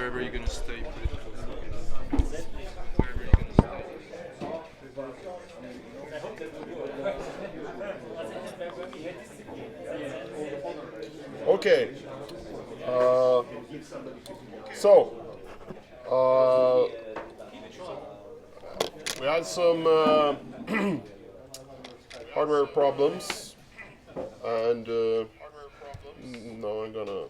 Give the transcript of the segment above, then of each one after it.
wherever you're gonna stay, political focus. Wherever you're gonna stay. Okay. Uh, so, uh, we had some hardware problems, and now I'm gonna.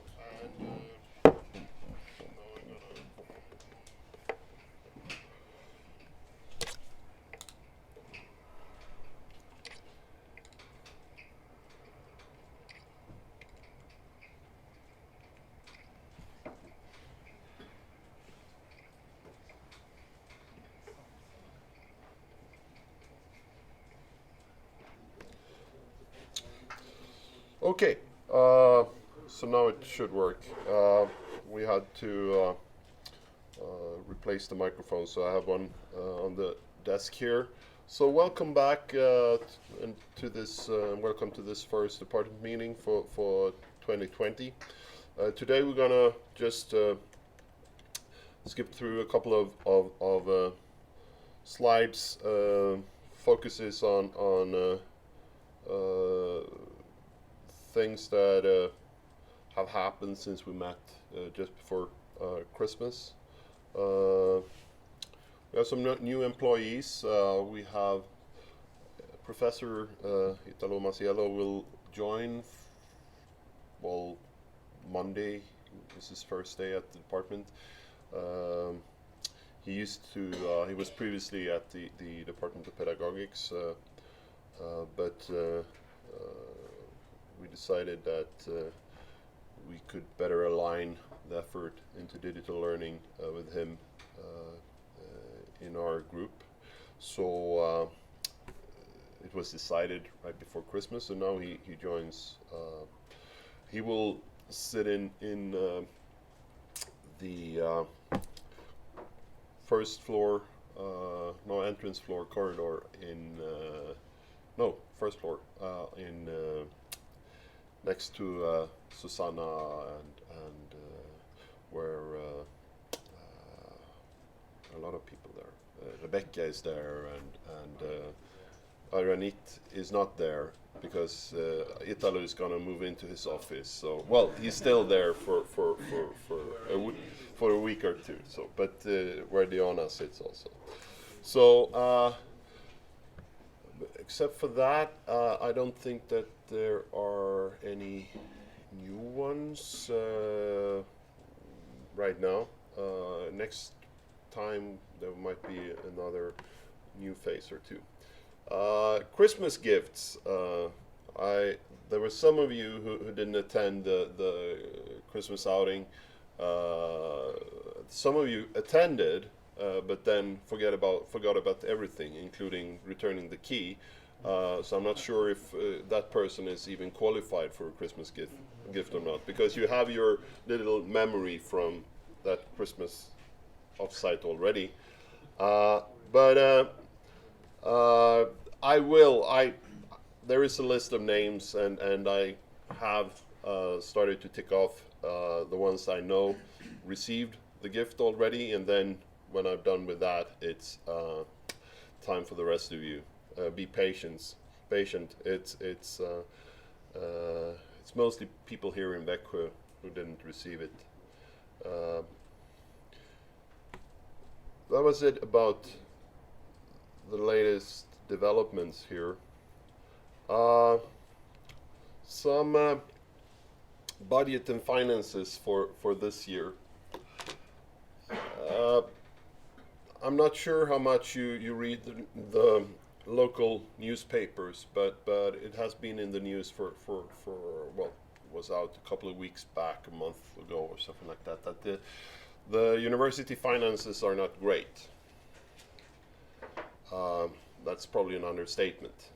Okay, so now it should work. We had to replace the microphone, so I have one on the desk here. So welcome back to this. Welcome to this first department meeting for 2020. Today we're gonna just skip through a couple of slides. Focuses on things that have happened since we met just before Christmas. We have some new employees. We have Professor Italo Maciello will join. Well, Monday is his first day at the department. He was previously at the Department of Pedagogics, but we decided that we could better align the effort into digital learning with him in our group. So it was decided right before Christmas, and now he joins. He will sit in the first floor, entrance floor corridor in first floor in next to Susanna and where a lot of people there. Rebecca is there, and Aranit is not there because Italo is gonna move into his office. So he's still there for a week or two. So, but where Diana sits also. So. Except for that, I don't think that there are any new ones right now. Next time there might be another new phase or two. Christmas gifts. There were some of you who didn't attend the Christmas outing. Some of you attended. But then forgot about everything, including returning the key. So I'm not sure if that person is even qualified for a Christmas gift or not, because you have your little memory from that Christmas offsite already. But there is a list of names, and I have started to tick off the ones I know received the gift already, and then when I'm done with that, it's time for the rest of you. Be patient. It's mostly people here in Växjö who didn't receive it. That was it about the latest developments here. Some budget and finances for this year. I'm not sure how much you read the local newspapers, but it has been in the news for was out a couple of weeks back, a month ago or something like that, that the university finances are not great. That's probably an understatement.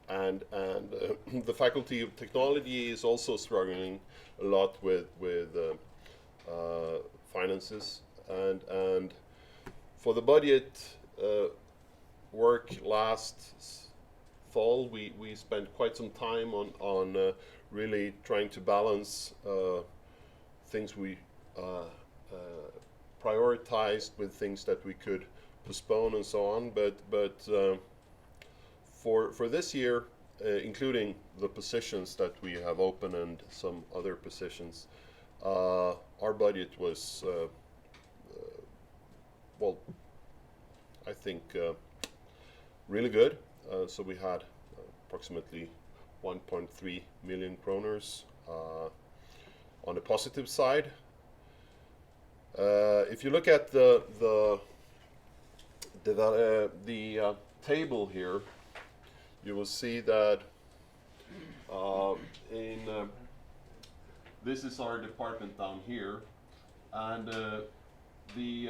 And the Faculty of Technology is also struggling a lot with finances, and for the budget work last fall, we spent quite some time on really trying to balance things we prioritized with things that we could postpone and so on. But for this year, including the positions that we have open and some other positions, our budget was well, I think really good. So we had approximately 1.3 million kroners on the positive side. If you look at the table here, you will see that this is our department down here, and we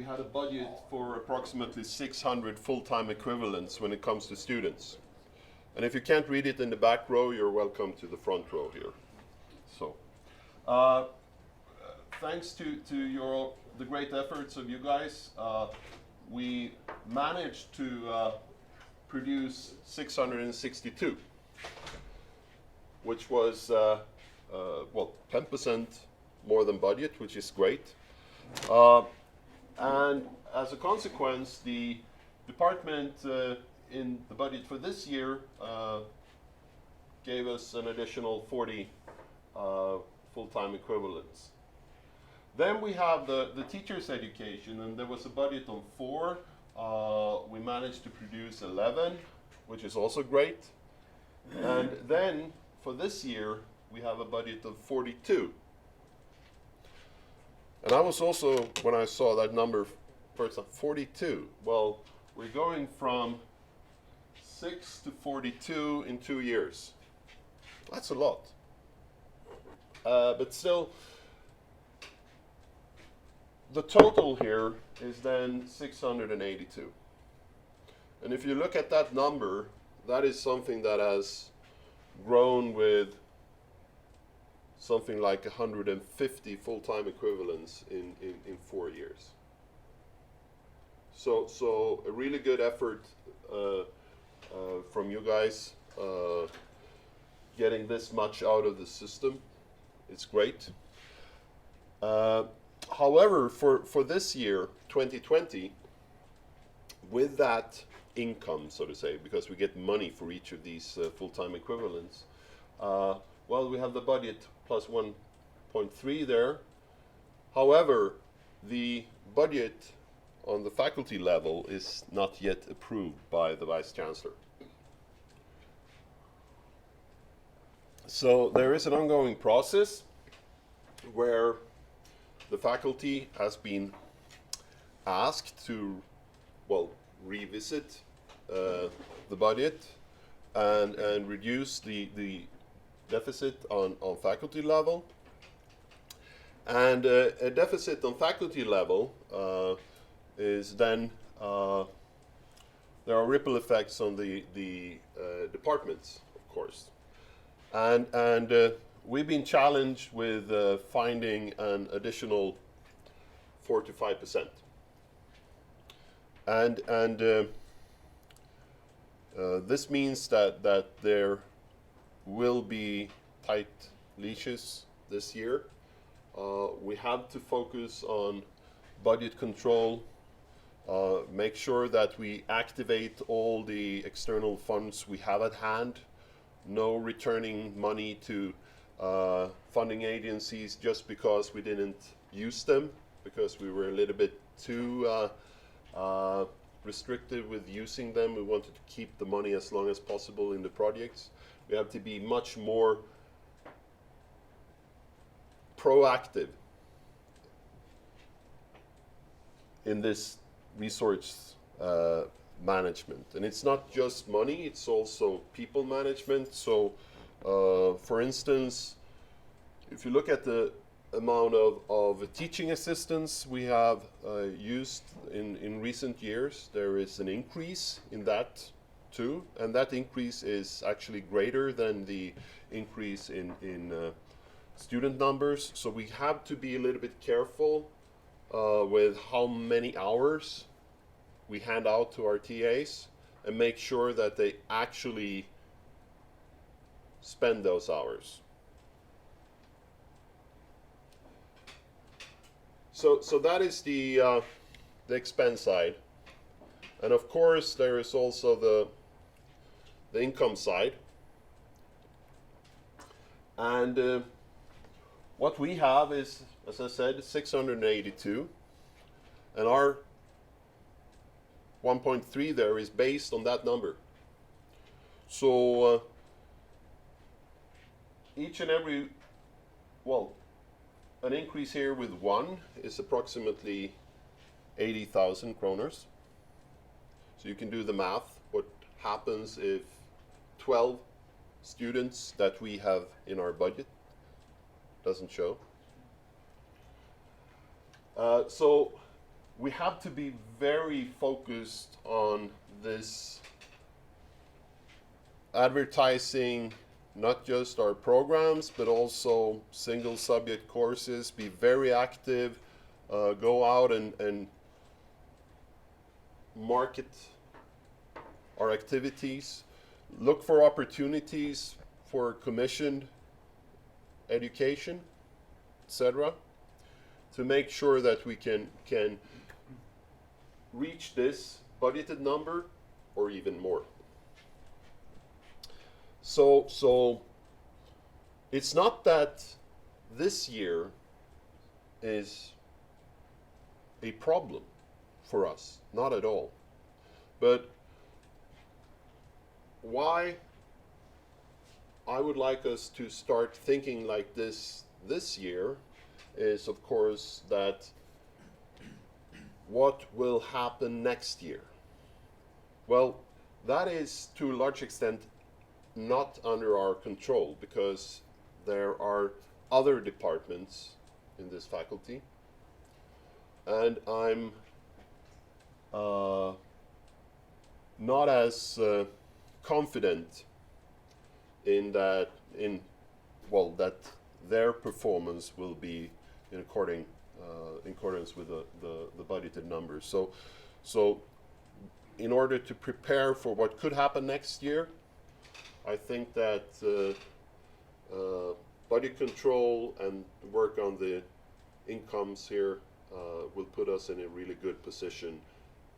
had a budget for approximately 600 full-time equivalents when it comes to students. And if you can't read it in the back row, you're welcome to the front row here. So, thanks to the great efforts of you guys, we managed to produce 662, which was well, 10% more than budget, which is great. And as a consequence, the department in the budget for this year gave us an additional 40 full-time equivalents. Then we have the teacher's education, and there was a budget on 4. We managed to produce 11, which is also great. And then for this year, we have a budget of 42. And I was also, when I saw that number first, 42. Well, we're going from 6 to 42 in 2 years. That's a lot. But still, the total here is then 682. And if you look at that number, that is something that has grown with something like 150 full-time equivalents in 4 years. So a really good effort from you guys getting this much out of the system. It's great. However, for this year, 2020, with that income, so to say, because we get money for each of these full-time equivalents, well, we have the budget plus 1.3 there. However, the budget on the faculty level is not yet approved by the Vice Chancellor. So there is an ongoing process where the faculty has been asked to, well, revisit the budget and reduce the deficit on faculty level. And a deficit on faculty level is then, there are ripple effects on the departments, of course. And we've been challenged with finding an additional 4 to 5%. And this means that there will be tight leashes this year. We have to focus on budget control, make sure that we activate all the external funds we have at hand, no returning money to funding agencies just because we didn't use them, because we were a little bit too restrictive with using them. We wanted to keep the money as long as possible in the projects. We have to be much more proactive in this resource management. And it's not just money, it's also people management. So for instance, if you look at the amount of teaching assistants we have used in recent years, there is an increase in that too, and that increase is actually greater than the increase in student numbers. So we have to be a little bit careful with how many hours we hand out to our TAs and make sure that they actually spend those hours. So that is the expense side, and of course there is also the income side. And what we have is, as I said, 682, and our 1.3 there is based on that number. So each and every, well, an increase here with 1 is approximately 80,000 kroners. So you can do the math. What happens if 12 students that we have in our budget doesn't show? So we have to be very focused on this advertising, not just our programs, but also single subject courses. Be very active, go out and market our activities, look for opportunities for commissioned education, etc., to make sure that we can reach this budgeted number or even more. So it's not that this year is a problem for us, not at all. But why I would like us to start thinking like this year is, of course, that what will happen next year? Well, that is to a large extent not under our control, because there are other departments in this faculty, and I'm not as confident in that that their performance will be in accordance with the budgeted numbers. So in order to prepare for what could happen next year, I think that budget control and work on the incomes here will put us in a really good position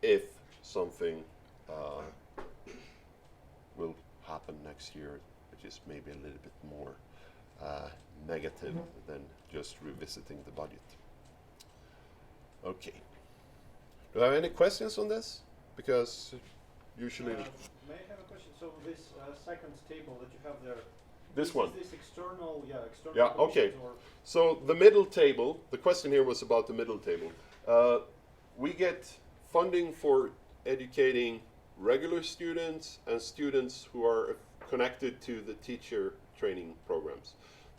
if something will happen next year, which is maybe a little bit more negative than just revisiting the budget. Okay. Do I have any questions on this? Because usually... May I have a question? So this second table that you have there, this one. Is this external? Yeah, external. Yeah, okay. Or so the middle table, the question here was about the middle table. We get funding for educating regular students and students who are connected to the teacher training programs.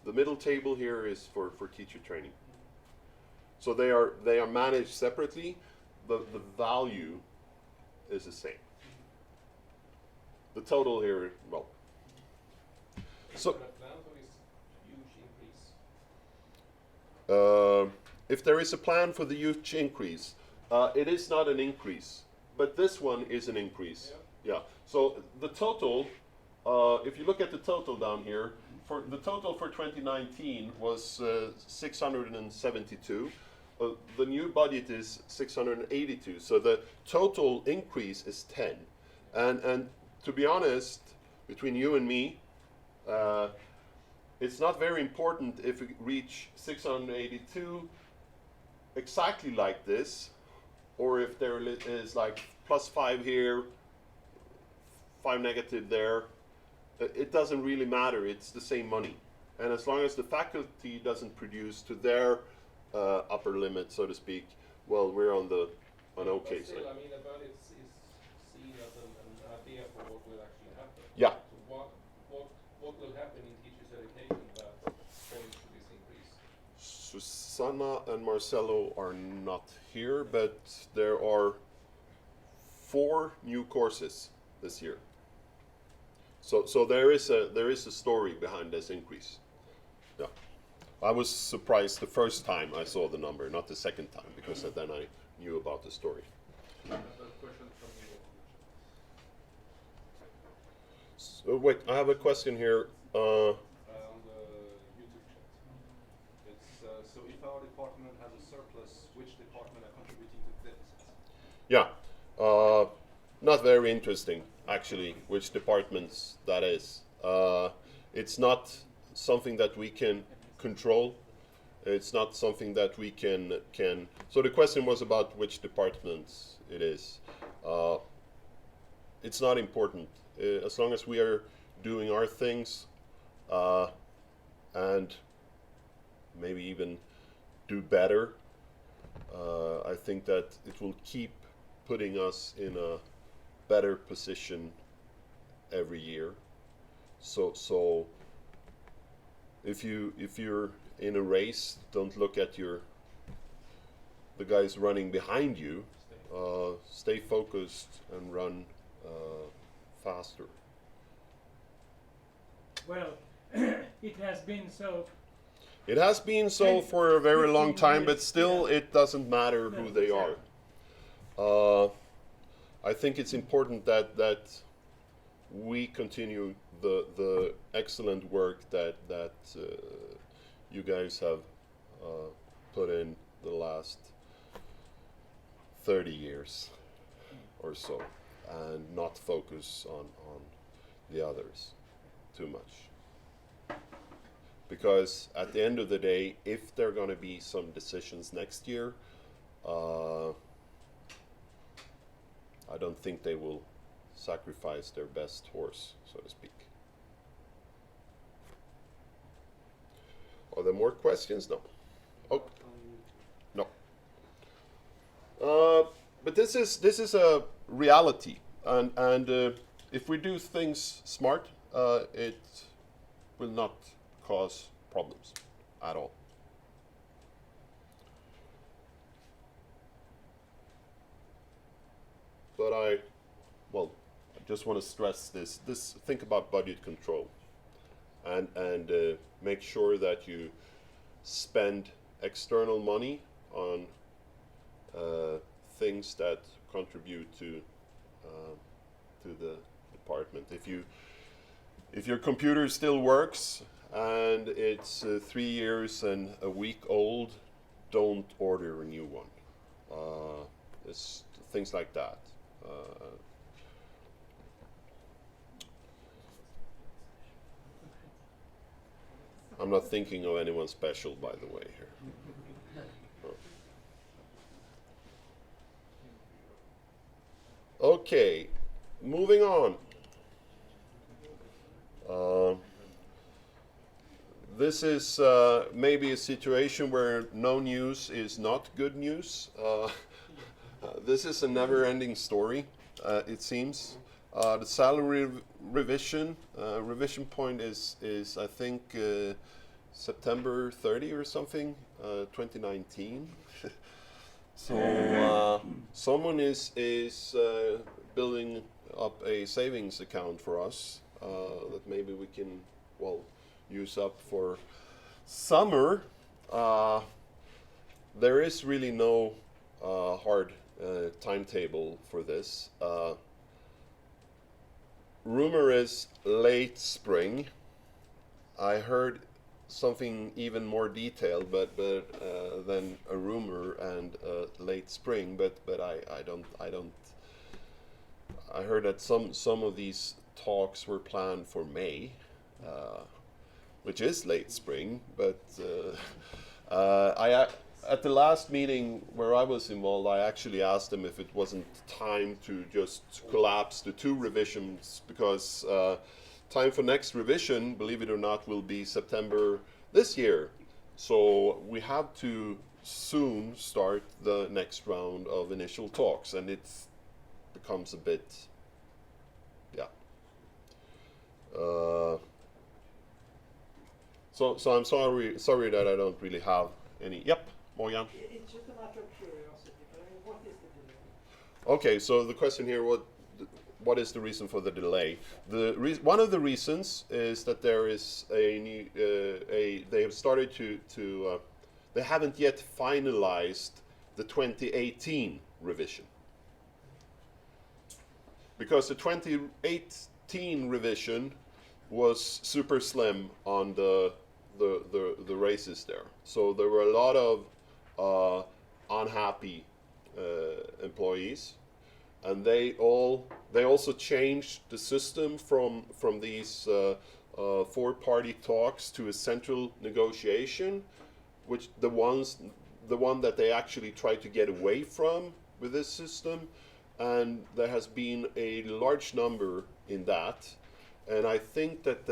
The middle table here is for teacher training. So they are managed separately. The value is the same. The total here, well. So if there is a plan for the huge increase, it is not an increase, but this one is an increase. Yeah. So the total, if you look at the total down here, for the total for 2019 was 672. The new budget is 682. So the total increase is 10. And to be honest, between you and me, it's not very important if we reach 682 exactly like this, or if there is like +5 here, 5 negative there. It doesn't really matter. It's the same money. And as long as the faculty doesn't produce to their upper limit, so to speak, well, we're on okay side. Still, I mean, the budget is seen as an idea for what will actually happen. Yeah. So what will happen in teachers' education that points to this increase? Susanna and Marcelo are not here, but there are 4 new courses this year. So there is a story behind this increase. Yeah. I was surprised the first time I saw the number, not the second time, because then I knew about the story. So wait, I have a question here. On the YouTube chat. It's so if our department has a surplus Not very interesting, actually, which departments that is. It's not something that we can control. It's not something that we can. So the question was about which departments it is. It's not important. As long as we are doing our things, and maybe even do better, I think that it will keep putting us in a better position every year. So if you're in a race, don't look at the guys running behind you. Stay focused and run faster. Well, it has been so. It has been so for a very long time, but still it doesn't matter who they are. I think it's important that we continue the excellent work that you guys have put in the last 30 years or so, and not focus on the others too much. Because at the end of the day, if there are going to be some decisions next year, I don't think they will sacrifice their best horse, so to speak. Are there more questions? No. Oh, no. But this is a reality, and if we do things smart, it will not cause problems at all. But I just want to stress this. Think about budget control, and make sure that you spend external money on things that contribute to the department. If your computer still works and it's 3 years and a week old, don't order a new one. It's things like that. I'm not thinking of anyone special, by the way, here. Okay, moving on. This is maybe a situation where no news is not good news. This is a never-ending story, it seems. The salary revision point is I think September 30 or something, 2019. So someone is building up a savings account for us that maybe we can use up for summer. There is really no hard timetable for this. Rumor is late spring. I heard something even more detailed, but than a rumor and late spring. But I don't. I heard that some of these talks were planned for May, which is late spring. But at the last meeting where I was involved, I actually asked them if it wasn't time to just collapse the 2 revisions, because time for next revision, believe it or not, will be September this year. So we have to soon start the next round of initial talks, and it becomes a bit, So I'm sorry that I don't really have any. Yep, Morgan. It's just a matter of curiosity, but what is the delay? Okay, so the question here, what is the reason for the delay? One of the reasons is that there is a new, they have started to they haven't yet finalized the 2018 revision. Because the 2018 revision was super slim on the races there. So there were a lot of unhappy employees, and they also changed the system from these 4-party talks to a central negotiation, which the one that they actually try to get away from with this system, and there has been a large number in that, and I think that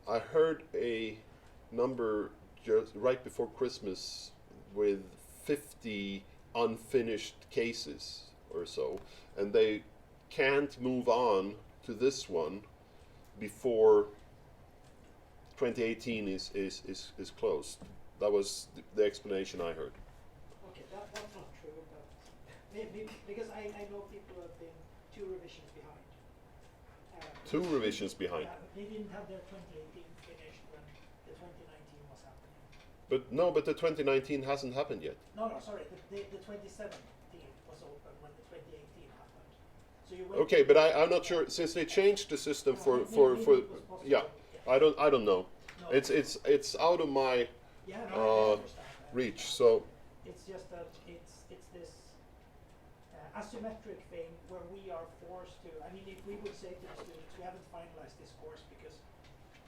I heard a number just right before Christmas with 50 unfinished cases or so, and they can't move on to this one before 2018 is closed. That was the explanation I heard. Okay, that's not true, but maybe, because I know people who have been 2 revisions behind. 2 revisions behind. They didn't have their 2018 finished when the 2019 was happening. But the 2019 hasn't happened yet. No, sorry, the 2017 was open when the 2018 happened. So you went Okay, but I'm not sure, since they changed the system for yeah, I don't know. No. It's out of my Yeah, no, I understand that. reach. So It's just that it's this asymmetric thing where we are forced to. I mean, if we would say to the students, we haven't finalized this course because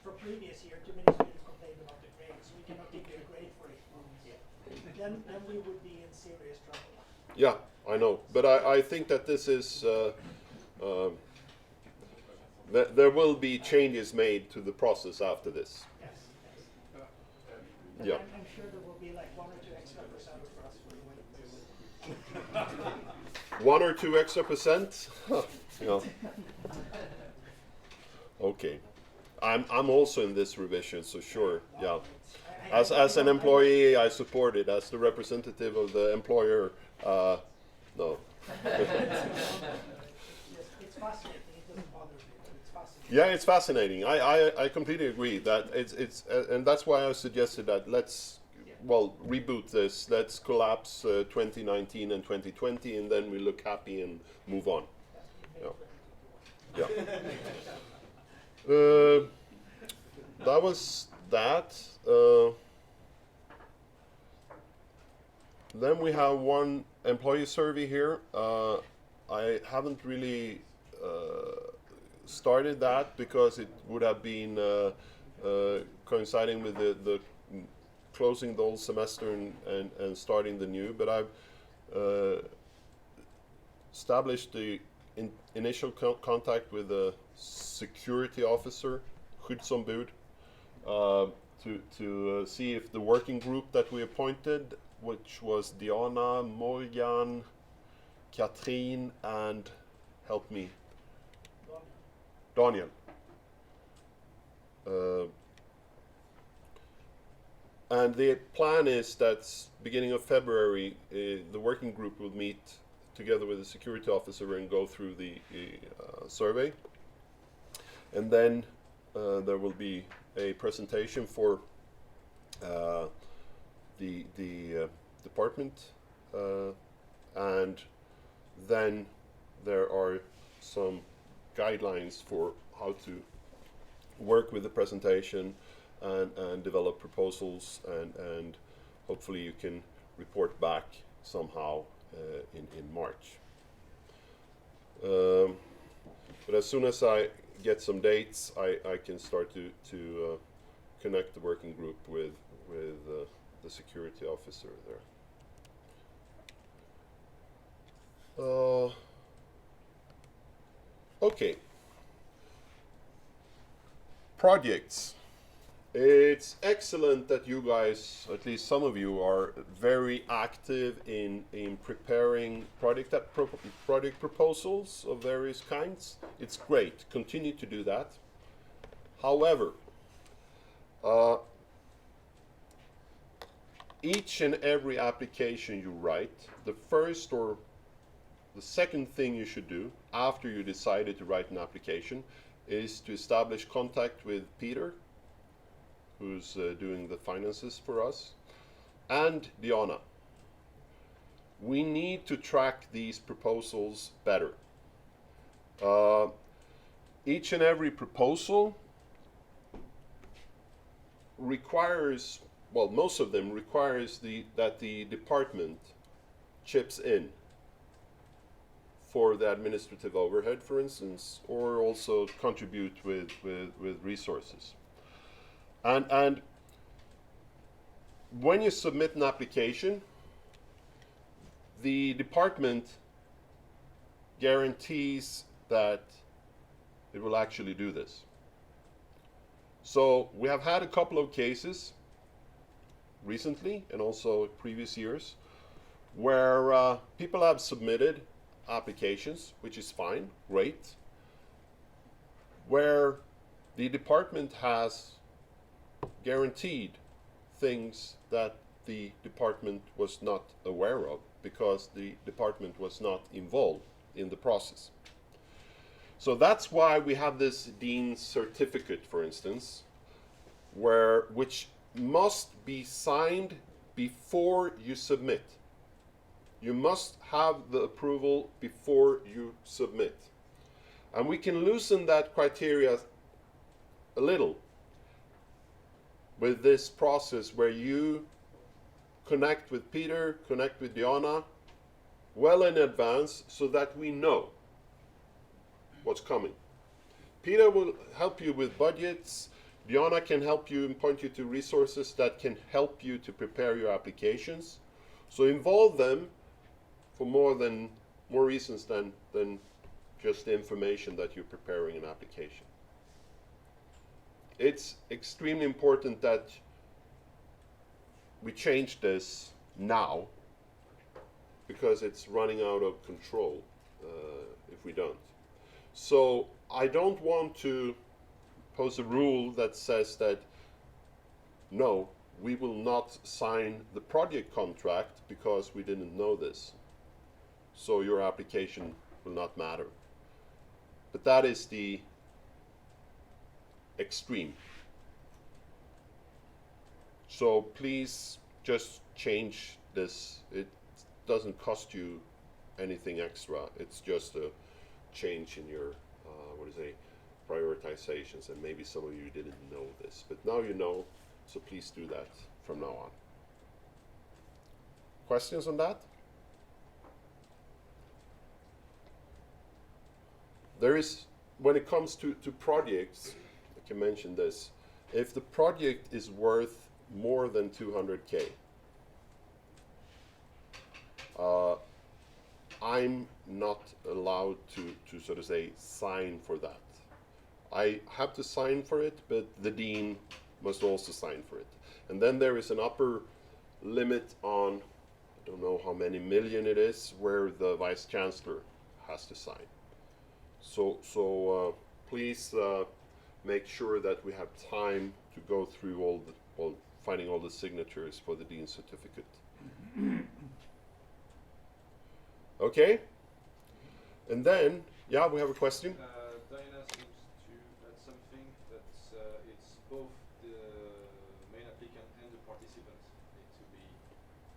for previous year, too many students complained about the grade, so we cannot give you a grade for 8 months. Then we would be in serious trouble. yeah, I know, but I think that this is there will be changes made to the process after this. Yes. Yeah. I'm sure there will be like 1 or 2 extra percent for us for the way. 1 or 2 extra percent. Yeah. Okay, I'm also in this revision, so sure, yeah. As an employee, I support it. As the representative of the employer, no. Yes, it's fascinating. It doesn't bother me, but it's fascinating. Yeah, it's fascinating. I completely agree that it's and that's why I suggested that let's reboot this. Let's collapse 2019 and 2020, and then we look happy and move on. Yeah. That was that. Then we have one employee survey here. I haven't really started that because it would have been coinciding with the closing the old semester and starting the new. But I've established the initial contact with the security officer, skyddsombud, to see if the working group that we appointed, which was Diana, Morgan, Katrin, and help me, Daniel. And the plan is that beginning of February, the working group will meet together with the security officer and go through the survey. And then there will be a presentation for the department, and then there are some guidelines for how to work with the presentation and develop proposals, and hopefully you can report back somehow in March. But as soon as I get some dates, I can start to connect the working group with the security officer there. Okay. Projects. It's excellent that you guys, at least some of you, are very active in preparing project proposals of various kinds. It's great. Continue to do that. However, each and every application you write, the first or the second thing you should do after you decided to write an application is to establish contact with Peter, who's doing the finances for us, and Diana. We need to track these proposals better. Each and every proposal requires, well, most of them requires that the department chips in for the administrative overhead, for instance, or also contribute with resources. And when you submit an application, the department guarantees that it will actually do this. So we have had a couple of cases recently and also previous years where people have submitted applications, which is fine, great, where the department has guaranteed things that the department was not aware of because the department was not involved in the process. So that's why we have this Dean's certificate, for instance, which must be signed before you submit. You must have the approval before you submit. And we can loosen that criteria a little with this process where you connect with Peter, connect with Diana well in advance so that we know what's coming. Peter will help you with budgets. Diana can help you and point you to resources that can help you to prepare your applications. So involve them for more reasons than just the information that you're preparing an application. It's extremely important that we change this now because it's running out of control if we don't. So I don't want to pose a rule that says that no, we will not sign the project contract because we didn't know this. So your application will not matter. But that is the extreme. So please just change this. It doesn't cost you anything extra. It's just a change in your prioritizations, and maybe some of you didn't know this, but now you know, so please do that from now on. Questions on that? There is, when it comes to projects, I can mention this, if the project is worth more than 200K, I'm not allowed to sort of say sign for that. I have to sign for it, but the dean must also sign for it. And then there is an upper limit on, I don't know how many million it is, where the vice chancellor has to sign. So please make sure that we have time to go through finding all the signatures for the dean's certificate. Okay? And then, yeah, we have a question. Diana seems to add something that's it's both the main applicant and the participants need to be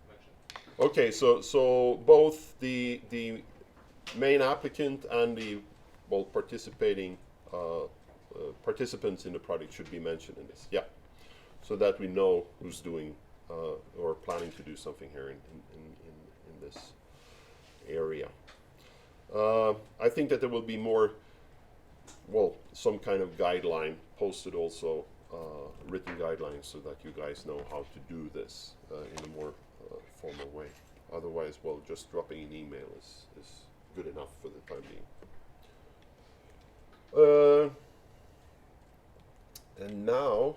mentioned. Okay, so both the main applicant and the participating participants in the project should be mentioned in this. Yeah, so that we know who's doing or planning to do something here in this area. I think that there will be more, some kind of guideline posted also, written guidelines, so that you guys know how to do this in a more formal way. Otherwise, just dropping an email is good enough for the time being. And now,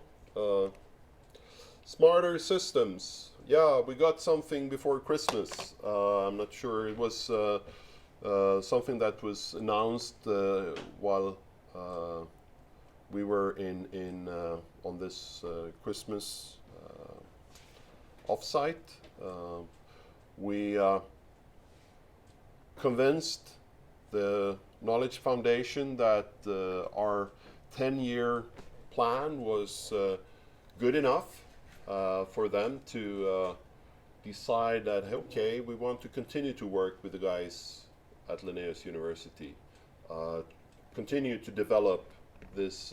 smarter systems. Yeah, we got something before Christmas. I'm not sure, it was something that was announced while we were on this Christmas offsite. We convinced the Knowledge Foundation that our 10-year plan was good enough for them to decide that, okay, we want to continue to work with the guys at Linnaeus University, continue to develop this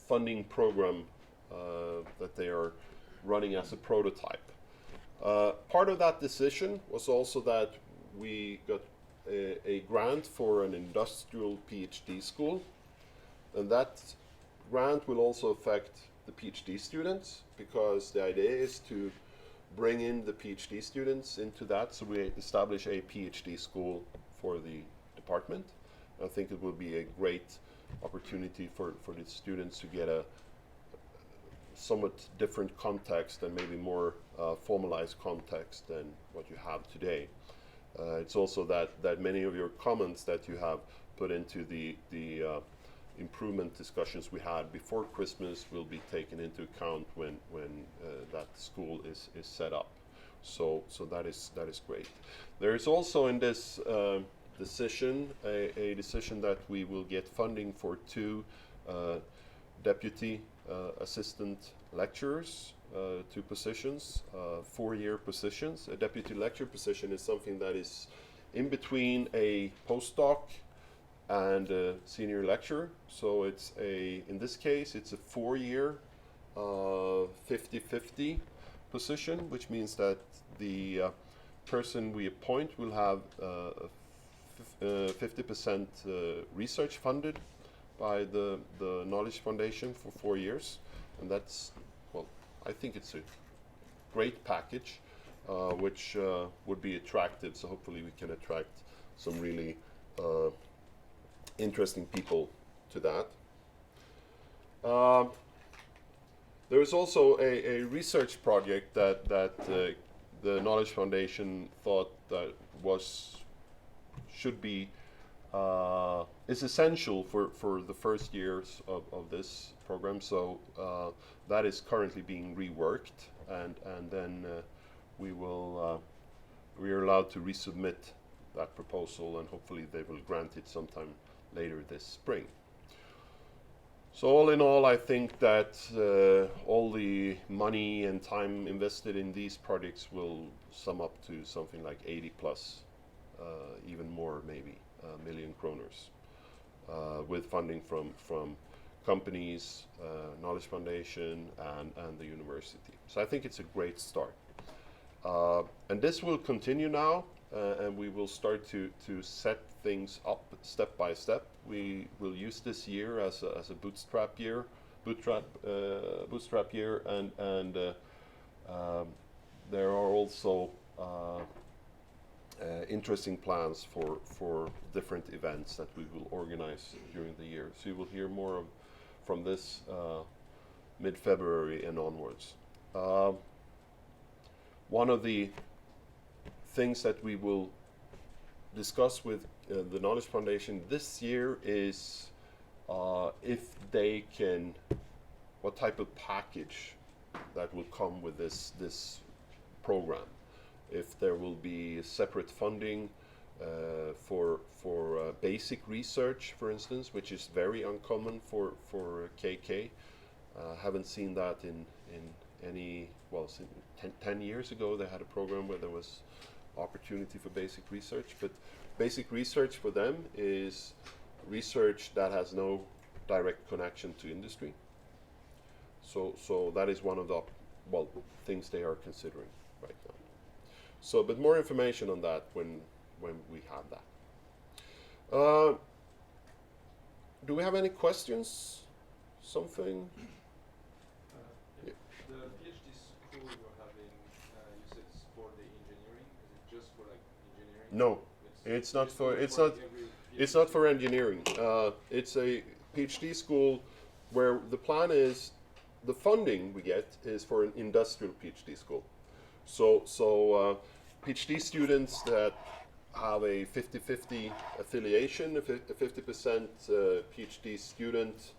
funding program that they are running as a prototype. Part of that decision was also that we got a grant for an industrial PhD school, and that grant will also affect the PhD students, because the idea is to bring in the PhD students into that, so we establish a PhD school for the department. I think it will be a great opportunity for the students to get a somewhat different context and maybe more formalized context than what you have today. It's also that many of your comments that you have put into the improvement discussions we had before Christmas will be taken into account when that school is set up. So that is great. There is also in this decision a decision that we will get funding for 2 deputy assistant lecturers, 2 positions, 4-year positions. A deputy lecturer position is something that is in between a postdoc and a senior lecturer. So it's in this case, it's a 4-year 50-50 position, which means that the person we appoint will have 50% research funded by the Knowledge Foundation for 4 years. And that's, well, I think it's a great package, which would be attractive. So hopefully we can attract some really interesting people to that. There is also a research project that the Knowledge Foundation thought that should be is essential for the first years of this program. So that is currently being reworked, and then we are allowed to resubmit that proposal, and hopefully they will grant it sometime later this spring. So all in all, I think that all the money and time invested in these projects will sum up to something like 80 plus, even more maybe, million kroners, with funding from companies, Knowledge Foundation, and the university. So I think it's a great start. And this will continue now, and we will start to set things up step by step. We will use this year as a bootstrap year, and there are also interesting plans for different events that we will organize during the year. So you will hear more from this mid-February and onwards. One of the things that we will discuss with the Knowledge Foundation this year is if they can, what type of package that will come with this program. If there will be separate funding for basic research, for instance, which is very uncommon for KK. Haven't seen that in any, well, 10 years ago they had a program where there was opportunity for basic research, but basic research for them is research that has no direct connection to industry. So that is one of the, well, things they are considering right now. So, but more information on that when we have that. Do we have any questions? Something? Yeah. The PhD school you're having, you said it's for the engineering. Is it just for like engineering? No, it's not for. It's not for engineering. It's a PhD school where the plan is, the funding we get is for an industrial PhD school. So PhD students that have a 50-50 affiliation, a 50% PhD student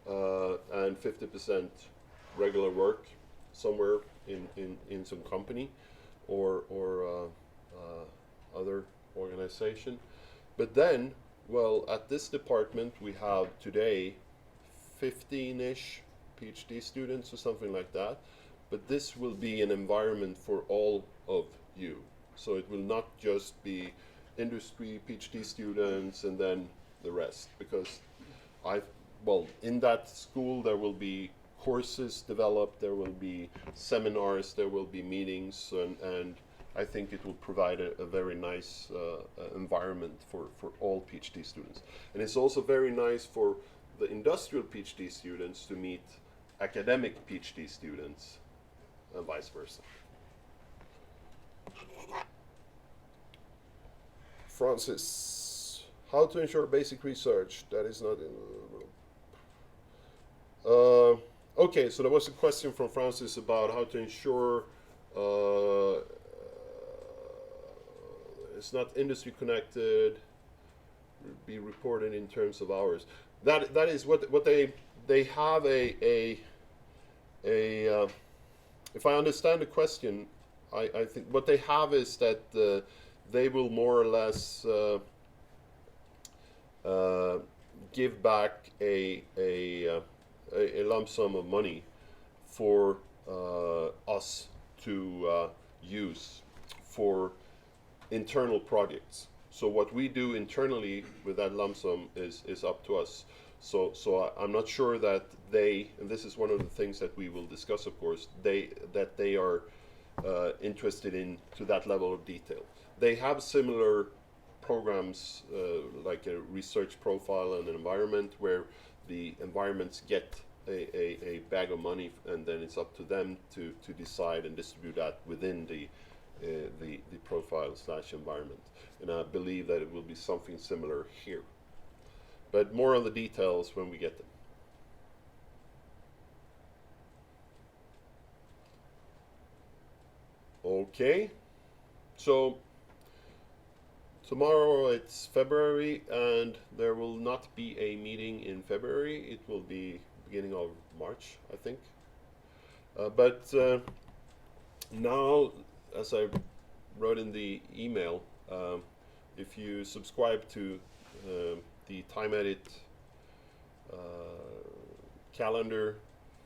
and 50% regular work somewhere in some company or other organization. But then, well, at this department we have today 15-ish PhD students or something like that. But this will be an environment for all of you. So it will not just be industry PhD students and then the rest, because in that school there will be courses developed, there will be seminars, there will be meetings, and I think it will provide a very nice environment for all PhD students. And it's also very nice for the industrial PhD students to meet academic PhD students and vice versa. Francis, how to ensure basic research that is not in okay, so there was a question from Francis about how to ensure it's not industry connected, be reported in terms of hours. That is what they have a if I understand the question, I think what they have is that they will more or less give back a lump sum of money for us to use for internal projects. So what we do internally with that lump sum is up to us. So I'm not sure that they, and this is one of the things that we will discuss, of course, that they are interested in to that level of detail. They have similar programs like a research profile and an environment where the environments get a bag of money, and then it's up to them to decide and distribute that within the profile / environment. And I believe that it will be something similar here. But more on the details when we get them. Okay, so tomorrow it's February, and there will not be a meeting in February. It will be beginning of March, I think. But now, as I wrote in the email, if you subscribe to the Time Edit calendar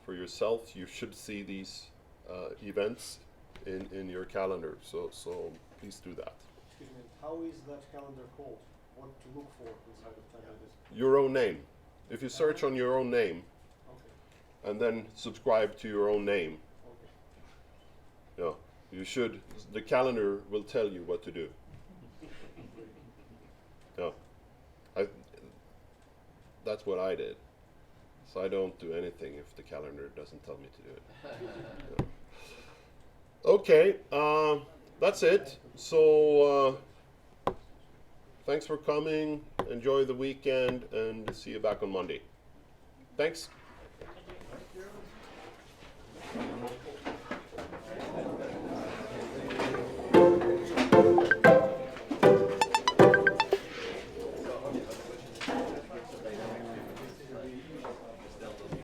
for yourself, you should see these events in your calendar. So please do that. Excuse me, how is that calendar called? What to look for inside of Time Edit? Your own name. If you search on your own name, Okay. and then subscribe to your own name, Okay. yeah, you should. The calendar will tell you what to do. Yeah, that's what I did. So I don't do anything if the calendar doesn't tell me to do it. Yeah. Okay, that's it. So thanks for coming. Enjoy the weekend, and see you back on Monday. Thanks. Thank you.